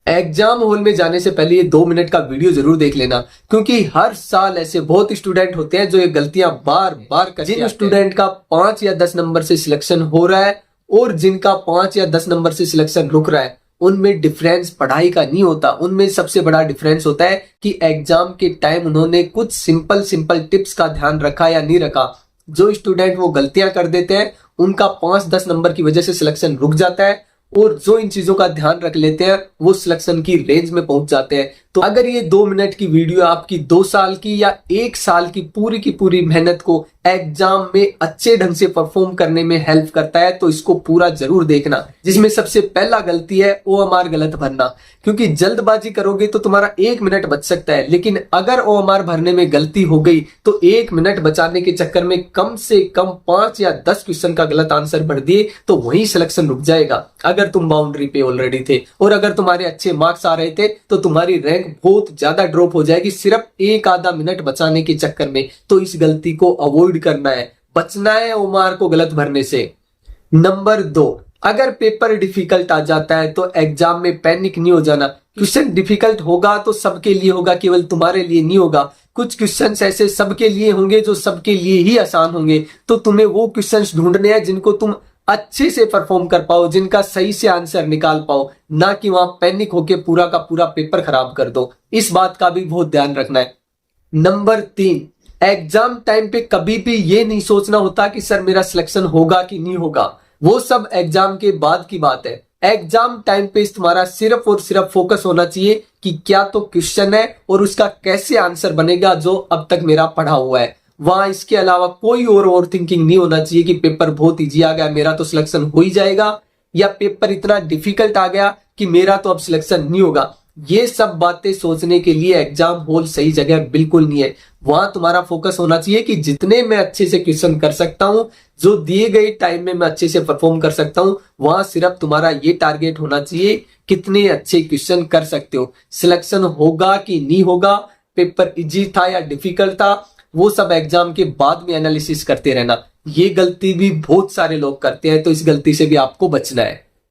Exam hall में जाने से पहले ये 2 मिनट का वीडियो जरूर देख लेना, क्योंकि हर साल ऐसे बहुत स्टूडेंट होते हैं जो ये गलतियां बार बार करते हैं। जिन स्टूडेंट का 5 या 10 नंबर से सिलेक्शन हो रहा है और जिनका 5 या 10 नंबर से सिलेक्शन रुक रहा है, उनमें डिफरेंस पढ़ाई का नहीं होता। उनमें सबसे बड़ा डिफरेंस होता है कि एग्जाम के टाइम उन्होंने कुछ सिंपल टिप्स का ध्यान रखा या नहीं रखा। जो स्टूडेंट वो गलतियां कर देते हैं उनका 5-10 नंबर की वजह से सिलेक्शन रुक जाता है, और जो इन चीजों का ध्यान रख लेते हैं वो सिलेक्शन की रेंज में पहुंच जाते हैं। तो अगर ये 2 मिनट की वीडियो आपकी 2 साल की या 1 साल की पूरी मेहनत को एग्जाम में अच्छे ढंग से परफॉर्म करने में हेल्प करता है तो इसको पूरा जरूर देखना। जिसमें सबसे पहला गलती है OMR गलत भरना, क्योंकि जल्दबाजी करोगे तो तुम्हारा 1 मिनट बच सकता है, लेकिन अगर OMR भरने में गलती हो गई तो 1 मिनट बचाने के चक्कर में कम से कम 5 या 10 क्वेश्चन का गलत आंसर भर दिए तो वही सिलेक्शन रुक जाएगा। अगर तुम बाउंड्री पे ऑलरेडी थे और अगर तुम्हारे अच्छे मार्क्स आ रहे थे तो तुम्हारी रैंक बहुत ज्यादा ड्रॉप हो जाएगी सिर्फ 1-आधा मिनट बचाने के चक्कर में। तो इस गलती को अवॉइड करना है, बचना है OMR को गलत भरने से। नंबर 2, अगर पेपर डिफिकल्ट आ जाता है तो एग्जाम में पैनिक नहीं हो जाना। क्वेश्चन डिफिकल्ट होगा तो सबके लिए होगा, केवल तुम्हारे लिए नहीं होगा। कुछ क्वेश्चंस ऐसे सबके लिए होंगे जो सबके लिए ही आसान होंगे, तो तुम्हें वो क्वेश्चंस ढूंढने हैं जिनको तुम अच्छे से परफॉर्म कर पाओ, जिनका सही से आंसर निकाल पाओ, ना कि वहां पैनिक होके पूरा का पूरा पेपर खराब कर दो। इस बात का भी बहुत ध्यान रखना है। नंबर 3, एग्जाम टाइम पे कभी भी ये नहीं सोचना होता कि सर मेरा सिलेक्शन होगा कि नहीं होगा। वो सब एग्जाम के बाद की बात है। एग्जाम टाइम पे तुम्हारा सिर्फ और सिर्फ फोकस होना चाहिए कि क्या तो क्वेश्चन है और उसका कैसे आंसर बनेगा जो अब तक मेरा पढ़ा हुआ है। वहां इसके अलावा कोई और थिंकिंग नहीं होना चाहिए कि पेपर बहुत इजी आ गया मेरा तो सिलेक्शन हो ही जाएगा, या पेपर इतना डिफिकल्ट आ गया कि मेरा तो अब सिलेक्शन नहीं होगा। ये सब बातें सोचने के लिए एग्जाम हॉल सही जगह बिल्कुल नहीं है। वहां तुम्हारा फोकस होना चाहिए कि जितने मैं अच्छे से क्वेश्चन कर सकता हूं, जो दिए गए टाइम में मैं अच्छे से परफॉर्म कर सकता हूं, वहां सिर्फ तुम्हारा ये टारगेट होना चाहिए कितने अच्छे क्वेश्चन कर सकते हो। सिलेक्शन होगा कि नहीं होगा, पेपर इजी था या डिफिकल्ट था, वो सब एग्जाम के बाद में एनालिसिस करते रहना। ये गलती भी बहुत सारे लोग करते हैं, तो इस गलती से भी आपको बचना है।